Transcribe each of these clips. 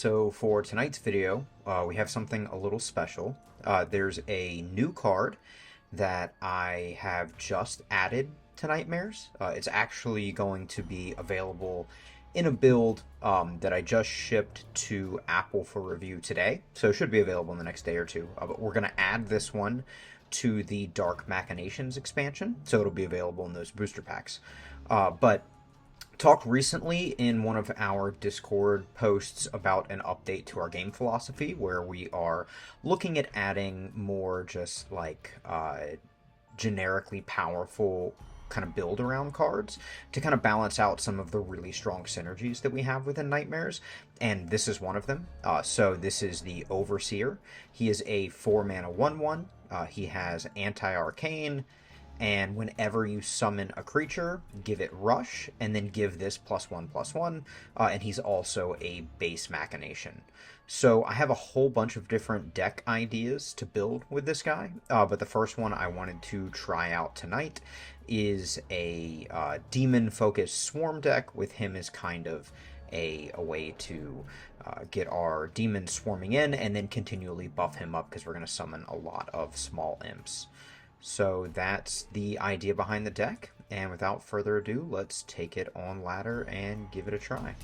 So for tonight's video, we have something a little special. There's a new card that I have just added to Nightmares. It's actually going to be available in a build that I just shipped to Apple for review today. So it should be available in the next day or two. But we're going to add this one to the Dark Machinations expansion. So it'll be available in those booster packs. But talked recently in one of our Discord posts about an update to our game philosophy where we are looking at adding more just like generically powerful kind of build around cards to kind of balance out some of the really strong synergies that we have within Nightmares, and this is one of them. So this is the Overseer. He is a 4-mana 1/1. He has anti-arcane, and whenever you summon a creature, give it Rush, and then give this +1/+1, and he's also a base Machination. So I have a whole bunch of different deck ideas to build with this guy, but the first one I wanted to try out tonight is a demon-focused swarm deck with him as kind of a way to get our demons swarming in and then continually buff him up because we're going to summon a lot of small imps. So that's the idea behind the deck, and without further ado, let's take it on ladder and give it a try.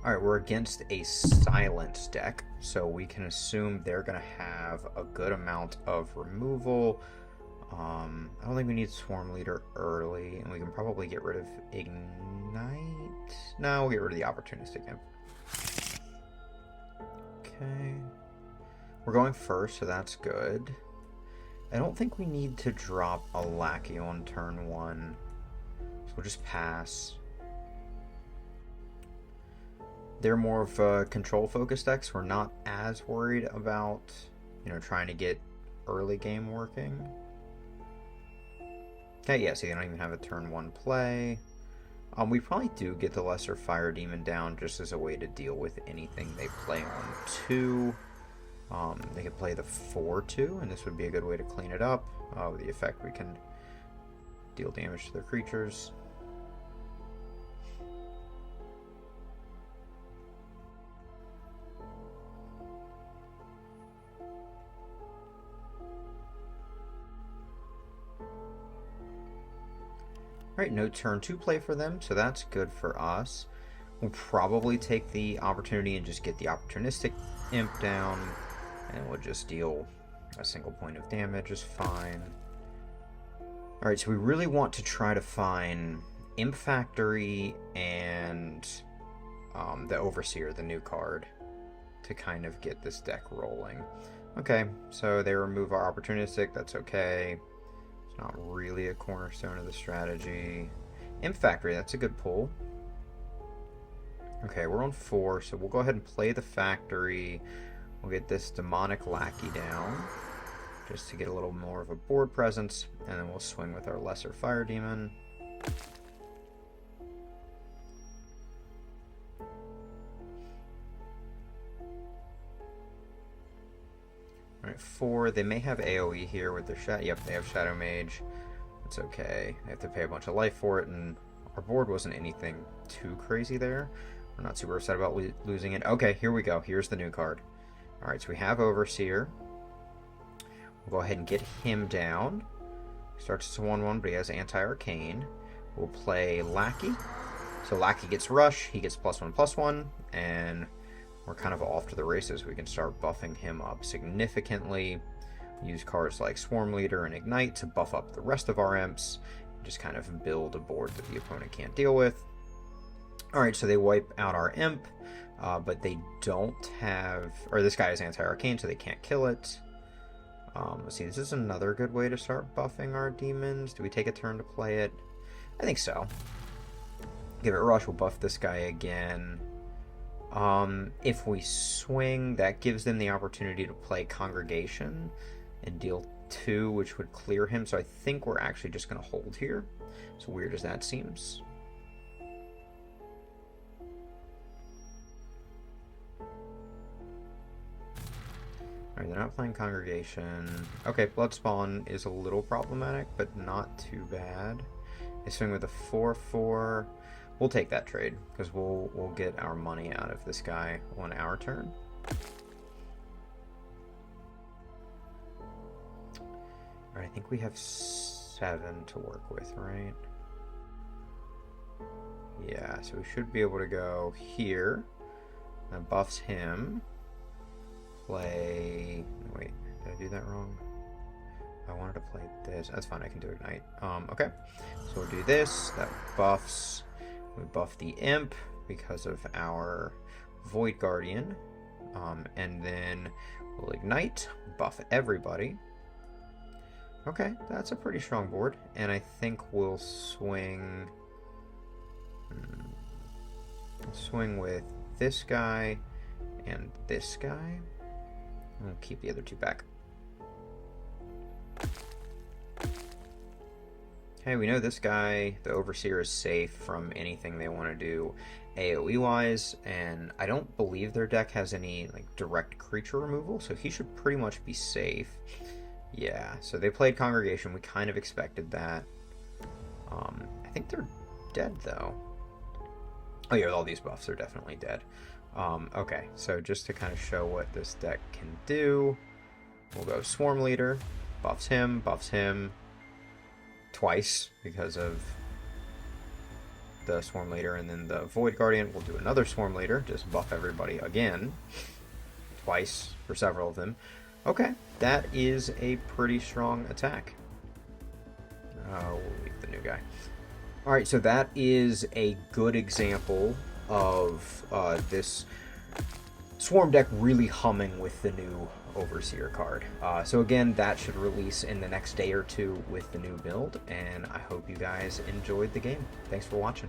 Alright, we're against a silence deck, so we can assume they're going to have a good amount of removal. I don't think we need Swarm Leader early, and we can probably get rid of Ignite. No, we'll get rid of the Opportunistic Imp. Okay. We're going first, so that's good. I don't think we need to drop a Lackey on turn 1, so we'll just pass. They're more of a control-focused decks. We're not as worried about, trying to get early game working. Okay, yeah, so they don't even have a turn 1 play. We probably do get the Lesser Fire Demon down just as a way to deal with anything they play on 2. They could play the 4/2, and this would be a good way to clean it up. With the effect, we can deal damage to their creatures. Alright, no turn 2 play for them, so that's good for us. We'll probably take the opportunity and just get the Opportunistic Imp down, and we'll just deal a single point of damage is fine. Alright, so we really want to try to find Imp Factory and the Overseer, the new card, to kind of get this deck rolling. Okay, so they remove our Opportunistic, that's okay. It's not really a cornerstone of the strategy. Imp Factory, that's a good pull. Okay, we're on 4, so we'll go ahead and play the Factory. We'll get this Demonic Lackey down, just to get a little more of a board presence, and then we'll swing with our Lesser Fire Demon. Alright, 4, they may have AoE here with their Shadow. Yep, they have Shadow Mage. That's okay. They have to pay a bunch of life for it, and our board wasn't anything too crazy there. We're not super upset about losing it. Okay, here we go. Here's the new card. Alright, so we have Overseer. We'll go ahead and get him down. Starts as a 1/1, but he has Anti-Arcane. We'll play Lackey. So Lackey gets Rush, he gets +1/+1, and we're kind of off to the races. We can start buffing him up significantly. Use cards like Swarm Leader and Ignite to buff up the rest of our imps. Just kind of build a board that the opponent can't deal with. Alright, so they wipe out our imp, but they don't have... Or this guy is anti-arcane, so they can't kill it. Let's see, this is another good way to start buffing our demons. Do we take a turn to play it? I think so. Give it Rush, we'll buff this guy again. If we swing, that gives them the opportunity to play Congregation and deal 2, which would clear him. So I think we're actually just going to hold here. So weird as that seems. Alright, they're not playing Congregation. Okay, Bloodspawn is a little problematic, but not too bad. They swing with a 4/4. we'll take that trade because we'll get our money out of this guy on our turn. All right, I think we have 7 to work with, right? Yeah, so we should be able to go here. That buffs him. Play. Wait, did I do that wrong? I wanted to play this. That's fine, I can do Ignite. Okay, so we'll do this. That buffs. We buff the Imp because of our Void Guardian. And then we'll Ignite, buff everybody. Okay, that's a pretty strong board. And I think we'll swing. Swing with this guy and this guy. We'll keep the other 2 back. Okay, we know this guy, the Overseer, is safe from anything they want to do AoE wise, and I don't believe their deck has any like direct creature removal, so he should pretty much be safe. Yeah, so they played Congregation. We kind of expected that. I think they're dead though. Oh yeah, all these buffs are definitely dead. Okay, so just to kind of show what this deck can do, we'll go Swarm Leader, buffs him twice because of the Swarm Leader, and then the Void Guardian. We'll do another Swarm Leader, just buff everybody again, twice for several of them. Okay, that is a pretty strong attack. We'll leave the new guy. Alright, so that is a good example of this Swarm deck really humming with the new Overseer card. So again, that should release in the next day or 2 with the new build, and I hope you guys enjoyed the game. Thanks for watching.